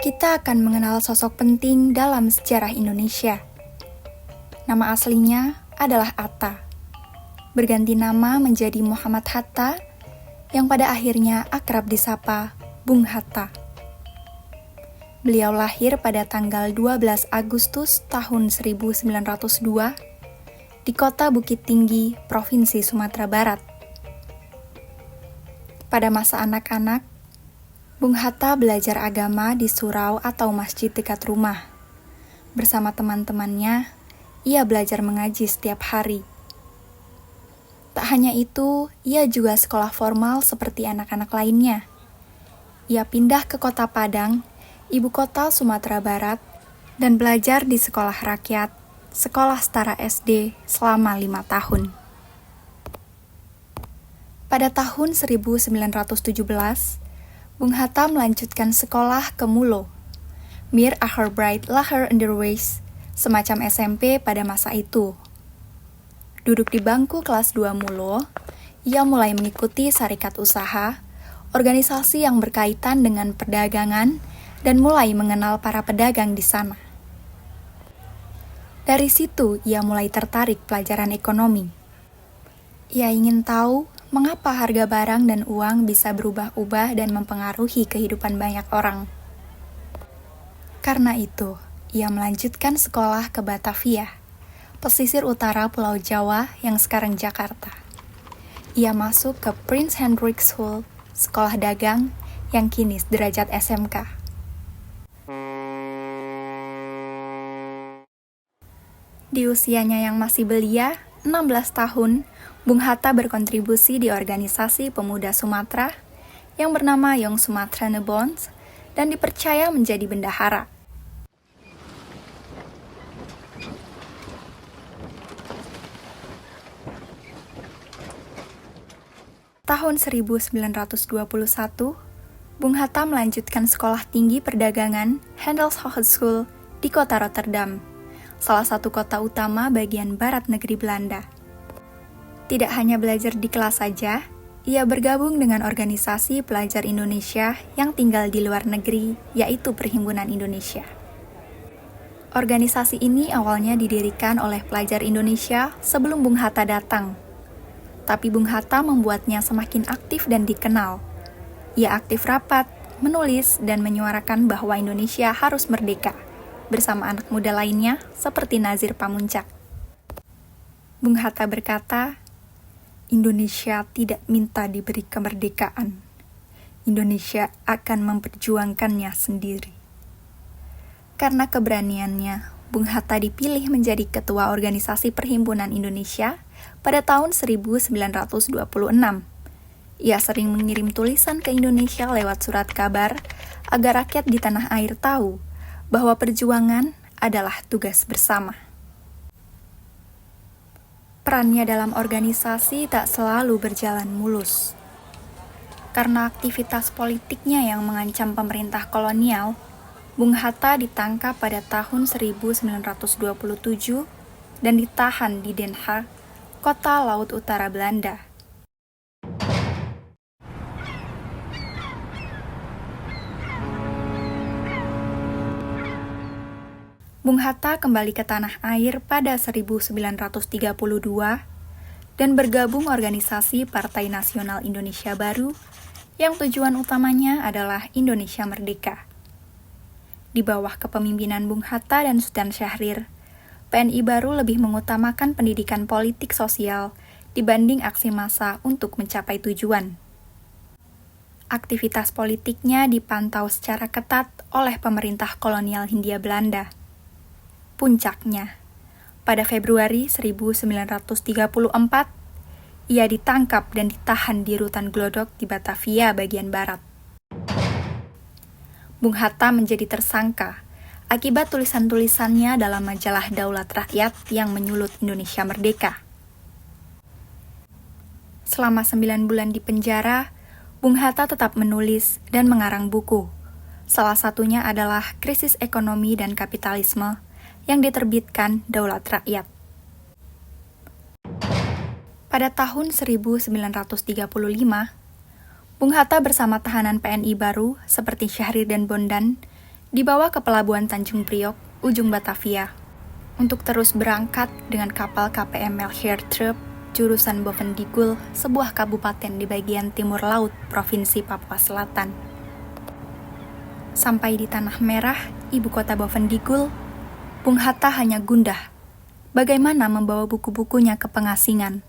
kita akan mengenal sosok penting dalam sejarah Indonesia. Nama aslinya adalah Atta. Berganti nama menjadi Muhammad Hatta, yang pada akhirnya akrab disapa Bung Hatta. Beliau lahir pada tanggal 12 Agustus tahun 1902 di kota Bukit Tinggi, Provinsi Sumatera Barat. Pada masa anak-anak, Bung Hatta belajar agama di surau atau masjid dekat rumah. Bersama teman-temannya, ia belajar mengaji setiap hari. Tak hanya itu, ia juga sekolah formal seperti anak-anak lainnya. Ia pindah ke kota Padang, ibu kota Sumatera Barat, dan belajar di sekolah rakyat, sekolah setara SD selama 5 tahun. Pada tahun 1917, Bung Hatta melanjutkan sekolah ke Mulo, Mir Aherbright Laher Underwijs, semacam SMP pada masa itu. Duduk di bangku kelas 2 Mulo, ia mulai mengikuti syarikat usaha, organisasi yang berkaitan dengan perdagangan, dan mulai mengenal para pedagang di sana. Dari situ, ia mulai tertarik pelajaran ekonomi. Ia ingin tahu mengapa harga barang dan uang bisa berubah-ubah dan mempengaruhi kehidupan banyak orang. Karena itu, ia melanjutkan sekolah ke Batavia, pesisir utara Pulau Jawa yang sekarang Jakarta. Ia masuk ke Prince Hendrik School, sekolah dagang yang kini derajat SMK. Di usianya yang masih belia, 16 tahun, Bung Hatta berkontribusi di organisasi pemuda Sumatera yang bernama Young Sumatrane Bonds dan dipercaya menjadi bendahara. Tahun 1921, Bung Hatta melanjutkan sekolah tinggi perdagangan Handelshogeschool di kota Rotterdam, salah satu kota utama bagian barat negeri Belanda. Tidak hanya belajar di kelas saja, ia bergabung dengan organisasi pelajar Indonesia yang tinggal di luar negeri, yaitu Perhimpunan Indonesia. Organisasi ini awalnya didirikan oleh pelajar Indonesia sebelum Bung Hatta datang. Tapi Bung Hatta membuatnya semakin aktif dan dikenal. Ia aktif rapat, menulis, dan menyuarakan bahwa Indonesia harus merdeka, bersama anak muda lainnya seperti Nazir Pamuntjak. Bung Hatta berkata, Indonesia tidak minta diberi kemerdekaan. Indonesia akan memperjuangkannya sendiri. Karena keberaniannya, Bung Hatta dipilih menjadi Ketua Organisasi Perhimpunan Indonesia pada tahun 1926. Ia sering mengirim tulisan ke Indonesia lewat surat kabar agar rakyat di tanah air tahu bahwa perjuangan adalah tugas bersama. Perannya dalam organisasi tak selalu berjalan mulus. Karena aktivitas politiknya yang mengancam pemerintah kolonial, Bung Hatta ditangkap pada tahun 1927 dan ditahan di Den Haag, kota Laut Utara Belanda. Bung Hatta kembali ke tanah air pada 1932 dan bergabung organisasi Partai Nasional Indonesia Baru yang tujuan utamanya adalah Indonesia Merdeka. Di bawah kepemimpinan Bung Hatta dan Sultan Syahrir, PNI Baru lebih mengutamakan pendidikan politik sosial dibanding aksi massa untuk mencapai tujuan. Aktivitas politiknya dipantau secara ketat oleh pemerintah kolonial Hindia Belanda. Puncaknya, pada Februari 1934, ia ditangkap dan ditahan di Rutan Glodok di Batavia bagian barat. Bung Hatta menjadi tersangka akibat tulisan-tulisannya dalam majalah Daulat Rakyat yang menyulut Indonesia Merdeka. Selama 9 bulan di penjara, Bung Hatta tetap menulis dan mengarang buku. Salah satunya adalah Krisis Ekonomi dan Kapitalisme yang diterbitkan Daulat Rakyat. Pada tahun 1935, Bung Hatta bersama tahanan PNI Baru seperti Syahrir dan Bondan dibawa ke pelabuhan Tanjung Priok, ujung Batavia, untuk terus berangkat dengan kapal KPM Melchior Trup jurusan Bovendigul, sebuah kabupaten di bagian timur laut Provinsi Papua Selatan. Sampai di Tanah Merah, ibu kota Bovendigul, Bung Hatta hanya gundah bagaimana membawa buku-bukunya ke pengasingan.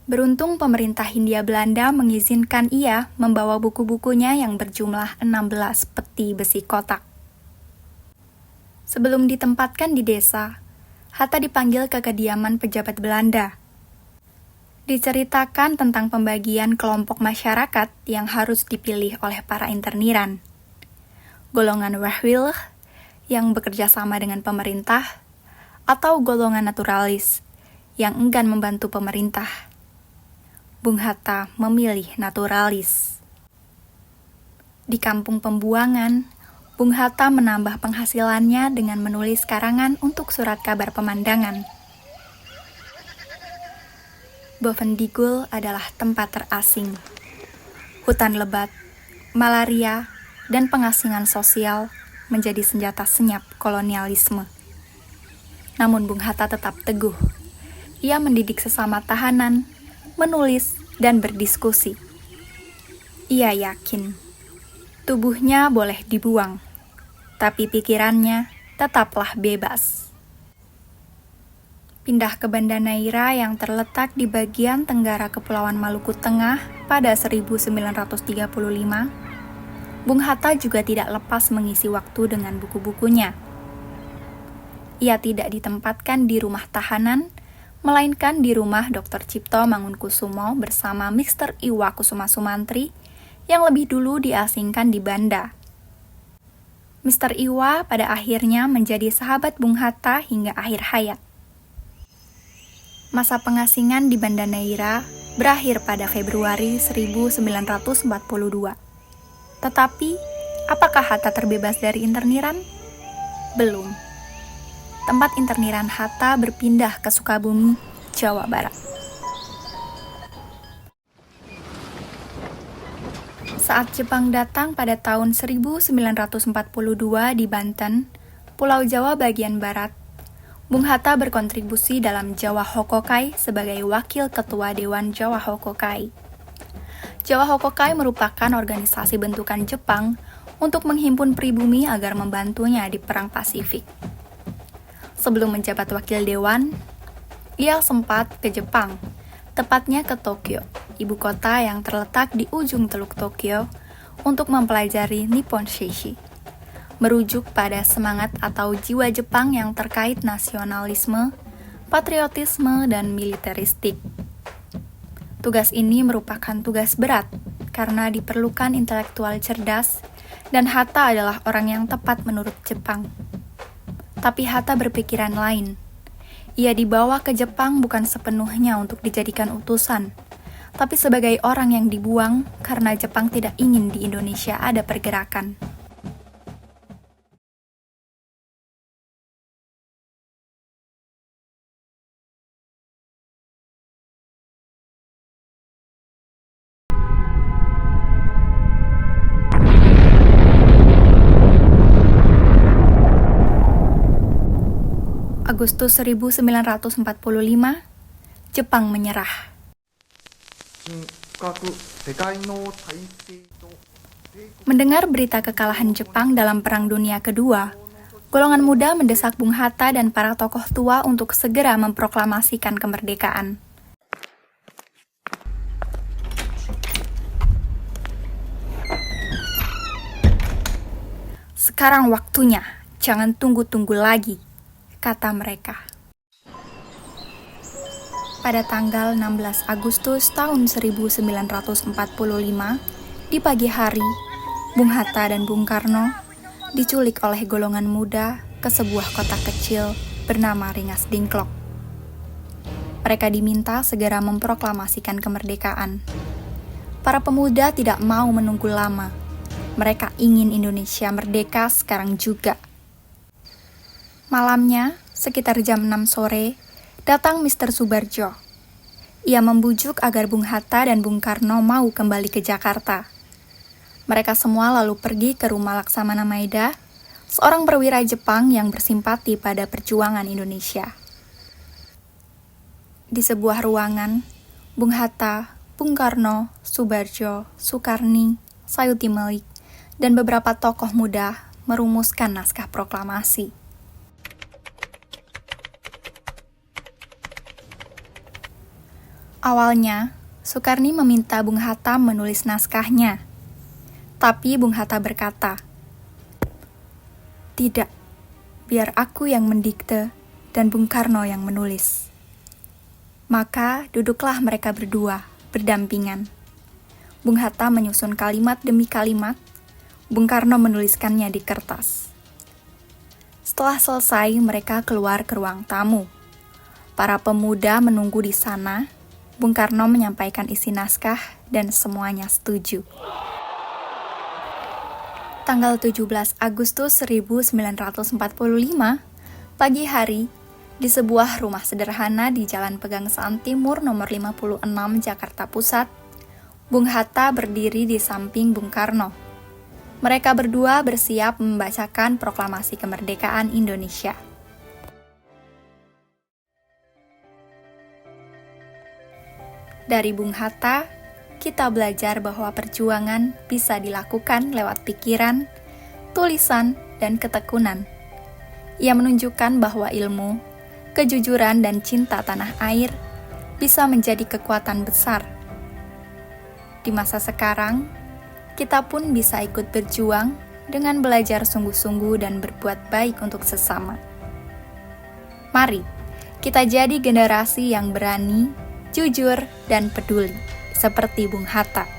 Beruntung pemerintah Hindia Belanda mengizinkan ia membawa buku-bukunya yang berjumlah 16 peti besi kotak. Sebelum ditempatkan di desa, Hatta dipanggil ke kediaman pejabat Belanda. Diceritakan tentang pembagian kelompok masyarakat yang harus dipilih oleh para interniran. Golongan Wehwillig yang bekerja sama dengan pemerintah, atau golongan naturalis yang enggan membantu pemerintah. Bung Hatta memilih naturalis. Di kampung pembuangan, Bung Hatta menambah penghasilannya dengan menulis karangan untuk surat kabar pemandangan. Bovendigul adalah tempat terasing. Hutan lebat, malaria, dan pengasingan sosial menjadi senjata senyap kolonialisme. Namun Bung Hatta tetap teguh. Ia mendidik sesama tahanan, menulis, dan berdiskusi. Ia yakin, tubuhnya boleh dibuang, tapi pikirannya tetaplah bebas. Pindah ke Banda Neira yang terletak di bagian tenggara Kepulauan Maluku Tengah pada 1935, Bung Hatta juga tidak lepas mengisi waktu dengan buku-bukunya. Ia tidak ditempatkan di rumah tahanan, melainkan di rumah Dr. Cipto Mangunkusumo bersama Mr. Iwa Kusuma Sumantri yang lebih dulu diasingkan di Banda. Mr. Iwa pada akhirnya menjadi sahabat Bung Hatta hingga akhir hayat. Masa pengasingan di Banda Neira berakhir pada Februari 1942. Tetapi, apakah Hatta terbebas dari interniran? Belum. Tempat interniran Hatta berpindah ke Sukabumi, Jawa Barat. Saat Jepang datang pada tahun 1942 di Banten, Pulau Jawa bagian barat, Bung Hatta berkontribusi dalam Jawa Hokokai sebagai Wakil Ketua Dewan Jawa Hokokai. Jawa Hokokai merupakan organisasi bentukan Jepang untuk menghimpun pribumi agar membantunya di Perang Pasifik. Sebelum menjabat wakil dewan, ia sempat ke Jepang, tepatnya ke Tokyo, ibu kota yang terletak di ujung teluk Tokyo, untuk mempelajari Nippon Seishi, merujuk pada semangat atau jiwa Jepang yang terkait nasionalisme, patriotisme, dan militeristik. Tugas ini merupakan tugas berat karena diperlukan intelektual cerdas, dan Hatta adalah orang yang tepat menurut Jepang. Tapi Hatta berpikiran lain. Ia dibawa ke Jepang bukan sepenuhnya untuk dijadikan utusan, tapi sebagai orang yang dibuang karena Jepang tidak ingin di Indonesia ada pergerakan. Agustus 1945, Jepang menyerah. Mendengar berita kekalahan Jepang dalam Perang Dunia Kedua, golongan muda mendesak Bung Hatta dan para tokoh tua untuk segera memproklamasikan kemerdekaan. Sekarang waktunya, jangan tunggu-tunggu lagi, kata mereka. Pada tanggal 16 Agustus tahun 1945, di pagi hari, Bung Hatta dan Bung Karno diculik oleh golongan muda ke sebuah kota kecil bernama Rengas Dengklok. Mereka diminta segera memproklamasikan kemerdekaan. Para pemuda tidak mau menunggu lama. Mereka ingin Indonesia merdeka sekarang juga. Malamnya, sekitar jam 6 sore, datang Mr. Subarjo. Ia membujuk agar Bung Hatta dan Bung Karno mau kembali ke Jakarta. Mereka semua lalu pergi ke rumah Laksamana Maeda, seorang perwira Jepang yang bersimpati pada perjuangan Indonesia. Di sebuah ruangan, Bung Hatta, Bung Karno, Soebardjo, Soekarni, Sayuti Melik, dan beberapa tokoh muda merumuskan naskah proklamasi. Awalnya, Soekarni meminta Bung Hatta menulis naskahnya. Tapi Bung Hatta berkata, "Tidak, biar aku yang mendikte dan Bung Karno yang menulis." Maka duduklah mereka berdua, berdampingan. Bung Hatta menyusun kalimat demi kalimat, Bung Karno menuliskannya di kertas. Setelah selesai, mereka keluar ke ruang tamu. Para pemuda menunggu di sana. Bung Karno menyampaikan isi naskah dan semuanya setuju. Tanggal 17 Agustus 1945, pagi hari, di sebuah rumah sederhana di Jalan Pegangsaan Timur nomor 56 Jakarta Pusat, Bung Hatta berdiri di samping Bung Karno. Mereka berdua bersiap membacakan proklamasi kemerdekaan Indonesia. Dari Bung Hatta, kita belajar bahwa perjuangan bisa dilakukan lewat pikiran, tulisan, dan ketekunan. Ia menunjukkan bahwa ilmu, kejujuran, dan cinta tanah air bisa menjadi kekuatan besar. Di masa sekarang, kita pun bisa ikut berjuang dengan belajar sungguh-sungguh dan berbuat baik untuk sesama. Mari, kita jadi generasi yang berani, jujur, dan peduli, seperti Bung Hatta.